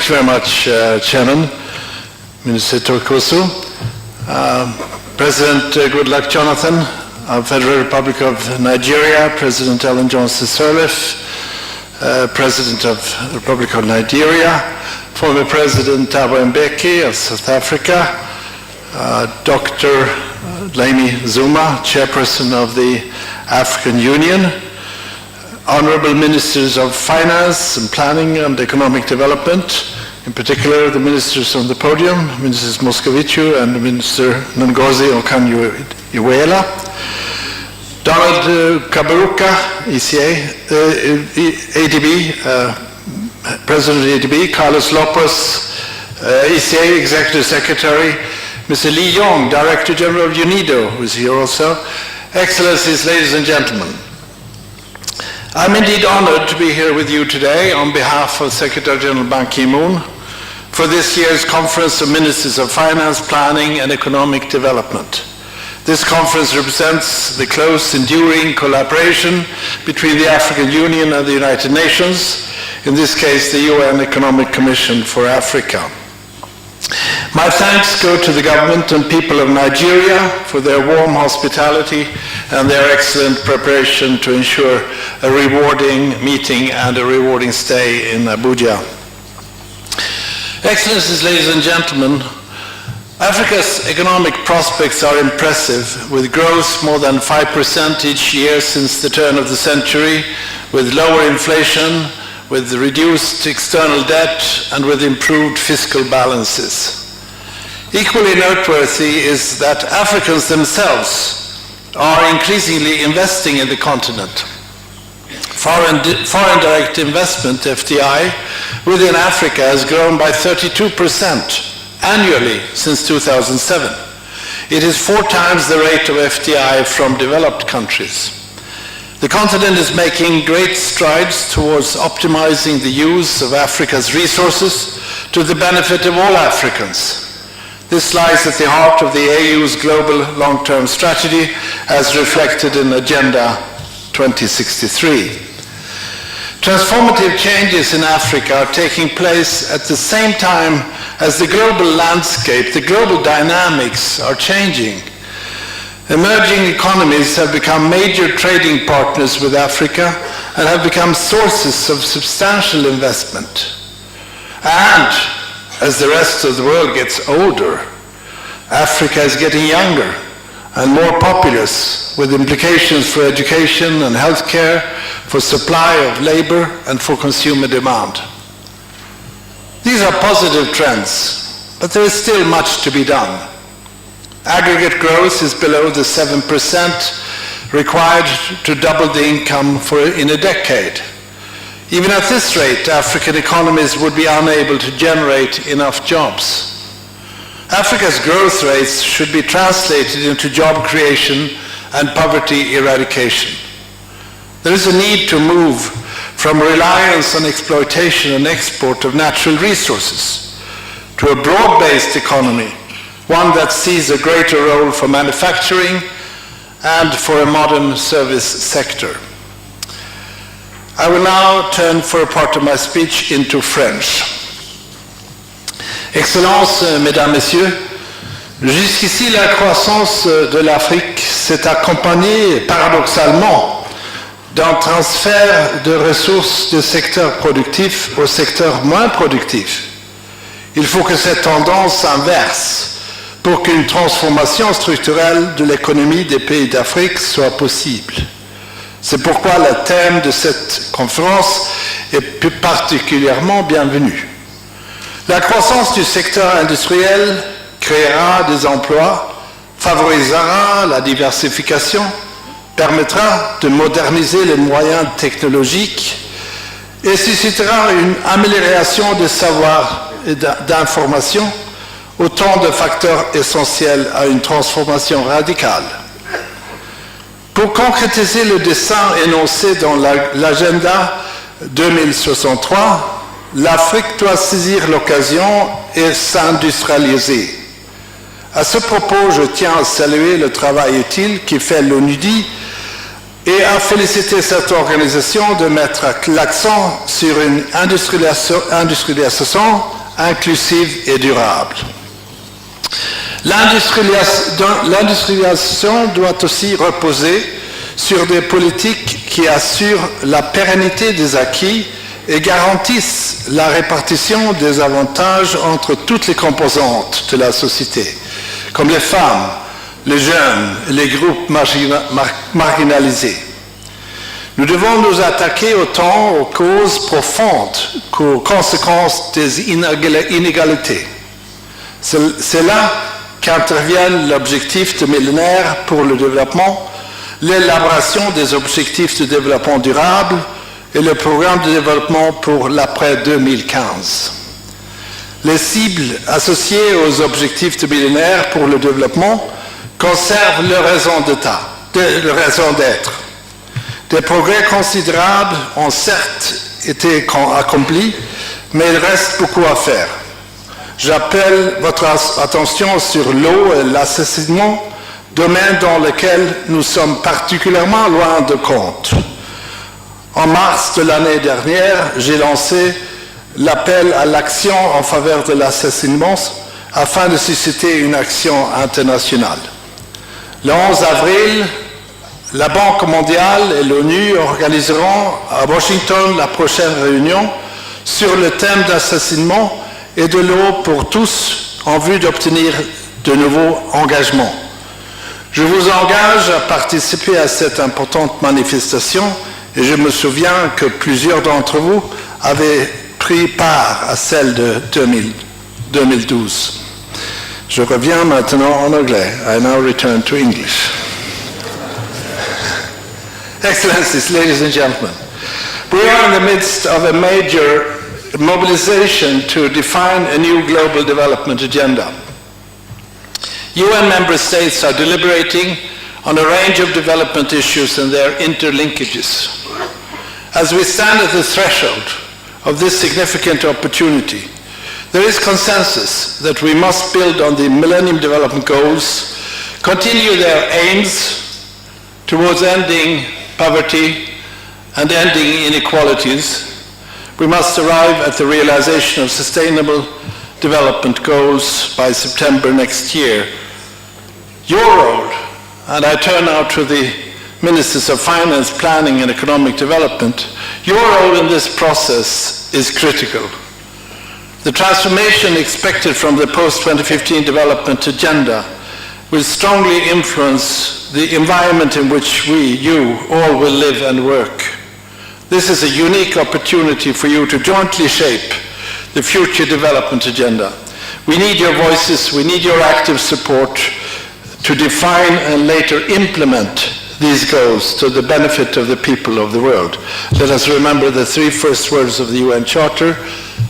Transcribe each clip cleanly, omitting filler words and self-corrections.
Thanks very much, Chairman, Minister Torkoso. President Goodluck Jonathan, of Federal Republic of Nigeria, President Ellen Johnson Sirleaf, President of the Republic of Nigeria, former President Thabo Mbeki of South Africa, Dr. Dlamini Zuma, Chairperson of the African Union, Honorable Ministers of Finance and Planning and Economic Development, in particular the ministers on the podium, Mrs. Moscovici and Minister Ngozi Okonjo-Iweala, Donald Kaberuka, ADB, President of the ADB, Carlos Lopez, ECA Executive Secretary, Mr. Lee Yong, Director General of UNIDO, who is here also, Excellencies, ladies and gentlemen. I'm indeed honored to be here with you today on behalf of Secretary General Ban Ki-moon for this year's Conference of Ministers of Finance, Planning and Economic Development. This conference represents the close, enduring collaboration between the African Union and the United Nations, in this case the UN Economic Commission for Africa. My thanks go to the government and people of Nigeria for their warm hospitality and their excellent preparation to ensure a rewarding meeting and a rewarding stay in Abuja. Excellencies, ladies and gentlemen, Africa's economic prospects are impressive, with growth more than 5% each year since the turn of the century, with lower inflation, with reduced external debt, and with improved fiscal balances. Equally noteworthy is that Africans themselves are increasingly investing in the continent. Foreign direct investment, FDI, within Africa has grown by 32% annually since 2007. It is 4 times the rate of FDI from developed countries. The continent is making great strides towards optimizing the use of Africa's resources to the benefit of all Africans. This lies at the heart of the AU's global long-term strategy as reflected in Agenda 2063. Transformative changes in Africa are taking place at the same time as the global landscape, the global dynamics are changing. Emerging economies have become major trading partners with Africa and have become sources of substantial investment. And as the rest of the world gets older, Africa is getting younger and more populous, with implications for education and healthcare, for supply of labor, and for consumer demand. These are positive trends, but there is still much to be done. Aggregate growth is below the 7% required to double the income in a decade. Even at this rate, African economies would be unable to generate enough jobs. Africa's growth rates should be translated into job creation and poverty eradication. There is a need to move from reliance on exploitation and export of natural resources to a broad-based economy, one that sees a greater role for manufacturing and for a modern service sector. I will now turn for a part of my speech into French. Excellences, Mesdames, Messieurs, jusqu'ici la croissance de l'Afrique s'est accompagnée paradoxalement d'un transfert de ressources du secteur productif au secteur moins productif. Il faut que cette tendance s'inverse pour qu'une transformation structurelle de l'économie des pays d'Afrique soit possible. C'est pourquoi le thème de cette conférence est plus particulièrement bienvenu. La croissance du secteur industriel créera des emplois, favorisera la diversification, permettra de moderniser les moyens technologiques et suscitera une amélioration des savoirs et d'information, autant de facteurs essentiels à une transformation radicale. Pour concrétiser le dessein énoncé dans l'agenda 2063, l'Afrique doit saisir l'occasion et s'industrialiser. À ce propos, je tiens à saluer le travail utile qui fait l'ONUDI et a félicité cette organisation de mettre l'accent sur une industrialisation inclusive et durable. L'industrialisation doit aussi reposer sur des politiques qui assurent la pérennité des acquis et garantissent la répartition des avantages entre toutes les composantes de la société, comme les femmes, les jeunes et les groupes marginalisés. Nous devons nous attaquer autant aux causes profondes qu'aux conséquences des inégalités. C'est là qu'interviennent l'objectif de millénaire pour le développement, l'élaboration des objectifs de développement durable et le programme de développement pour l'après 2015. Les cibles associées aux objectifs de millénaire pour le développement conservent leur raison d'être. Des progrès considérables ont certes été accomplis, mais il reste beaucoup à faire. J'appelle votre attention sur l'eau et l'assainissement, domaine dans lequel nous sommes particulièrement loin de compte. En mars de l'année dernière, j'ai lancé l'appel à l'action en faveur de l'assainissement afin de susciter une action internationale. Le 11 avril, la Banque mondiale et l'ONU organiseront à Washington la prochaine réunion sur le thème d'assainissement et de l'eau pour tous en vue d'obtenir de nouveaux engagements. Je vous engage à participer à cette importante manifestation et je me souviens que plusieurs d'entre vous avaient pris part à celle de 2012. Je reviens maintenant en anglais. I now return to English. Excellencies, ladies and gentlemen, we are in the midst of a major mobilization to define a new global development agenda. UN member states are deliberating on a range of development issues and their interlinkages. As we stand at the threshold of this significant opportunity, there is consensus that we must build on the Millennium Development Goals, continue their aims towards ending poverty and ending inequalities. We must arrive at the realization of sustainable development goals by September next year. Your role, and I turn now to the Ministers of Finance, Planning and Economic Development, your role in this process is critical. The transformation expected from the post-2015 development agenda will strongly influence the environment in which you all will live and work. This is a unique opportunity for you to jointly shape the future development agenda. We need your voices, we need your active support to define and later implement these goals to the benefit of the people of the world. Let us remember the three first words of the UN Charter: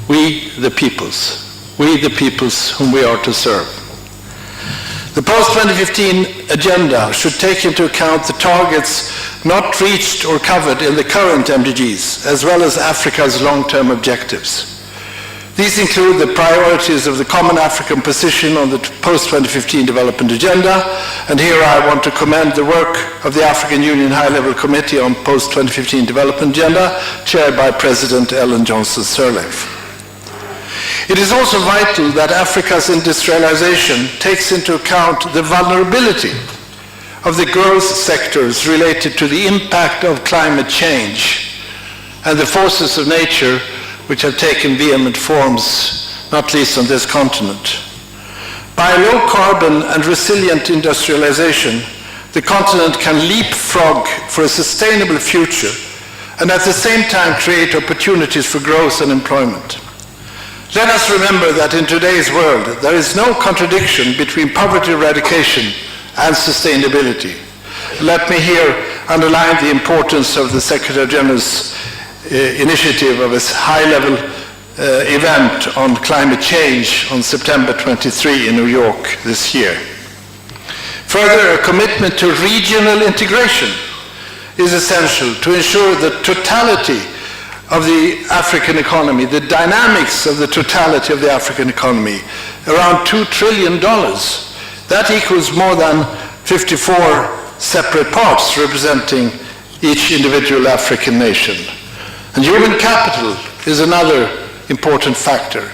we the peoples whom we are to serve. The post-2015 agenda should take into account the targets not reached or covered in the current MDGs, as well as Africa's long-term objectives. These include the priorities of the Common African Position on the post-2015 development agenda, and here I want to commend the work of the African Union High-Level Committee on Post-2015 Development Agenda, chaired by President Ellen Johnson Sirleaf. It is also vital that Africa's industrialization takes into account the vulnerability of the growth sectors related to the impact of climate change and the forces of nature which have taken vehement forms, not least on this continent. By low carbon and resilient industrialization, the continent can leapfrog for a sustainable future and at the same time create opportunities for growth and employment. Let us remember that in today's world, there is no contradiction between poverty eradication and sustainability. Let me here underline the importance of the Secretary General's initiative of a high-level event on climate change on September 23 in New York this year. Further, a commitment to regional integration is essential to ensure the totality of the African economy, the dynamics of the totality of the African economy, around $2 trillion. That equals more than 54 separate parts representing each individual African nation. And human capital is another important factor.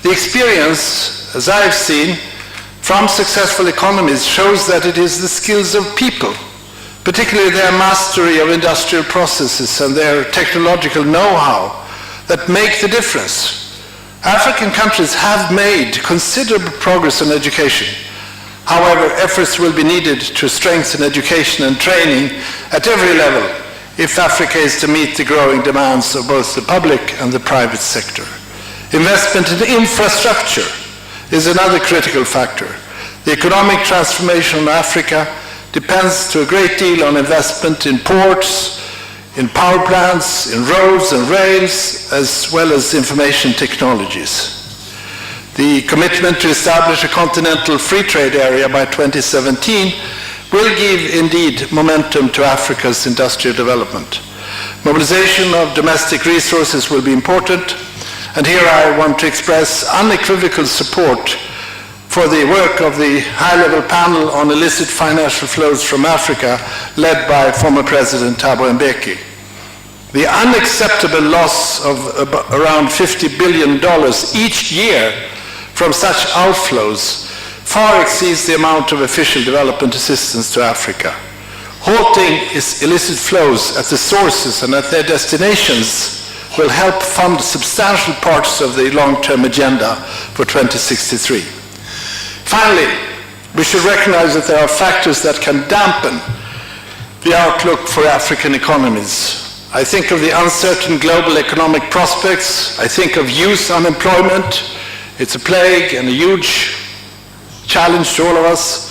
The experience, as I've seen, from successful economies shows that it is the skills of people, particularly their mastery of industrial processes and their technological know-how, that make the difference. African countries have made considerable progress in education. However, efforts will be needed to strengthen education and training at every level if Africa is to meet the growing demands of both the public and the private sector. Investment in infrastructure is another critical factor. The economic transformation of Africa depends to a great deal on investment in ports, in power plants, in roads and rails, as well as information technologies. The commitment to establish a continental free trade area by 2017 will give indeed momentum to Africa's industrial development. Mobilization of domestic resources will be important, and here I want to express unequivocal support for the work of the high-level panel on illicit financial flows from Africa, led by former President Thabo Mbeki. The unacceptable loss of around $50 billion each year from such outflows far exceeds the amount of official development assistance to Africa. Halting illicit flows at the sources and at their destinations will help fund substantial parts of the long-term agenda for 2063. Finally, we should recognize that there are factors that can dampen the outlook for African economies. I think of the uncertain global economic prospects. I think of youth unemployment. It's a plague and a huge challenge to all of us.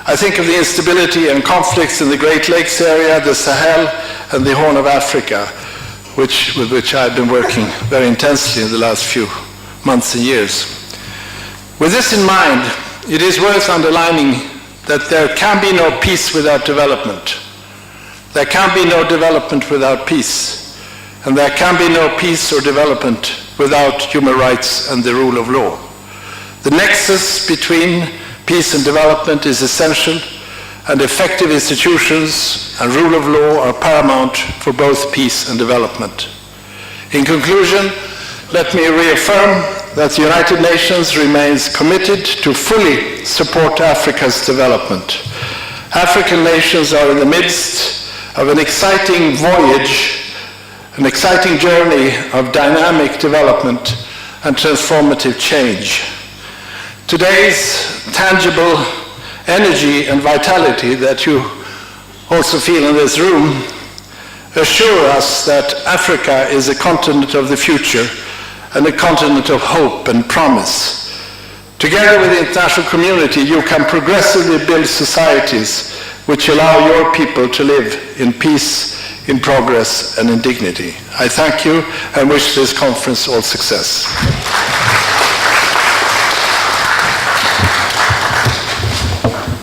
I think of the instability and conflicts in the Great Lakes area, the Sahel, and the Horn of Africa, with which I've been working very intensely in the last few months and years. With this in mind, it is worth underlining that there can be no peace without development. There can be no development without peace, and there can be no peace or development without human rights and the rule of law. The nexus between peace and development is essential, and effective institutions and rule of law are paramount for both peace and development. In conclusion, let me reaffirm that the United Nations remains committed to fully support Africa's development. African nations are in the midst of an exciting voyage, an exciting journey of dynamic development and transformative change. Today's tangible energy and vitality that you also feel in this room assure us that Africa is a continent of the future and a continent of hope and promise. Together with the international community, you can progressively build societies which allow your people to live in peace, in progress, and in dignity. I thank you and wish this conference all success.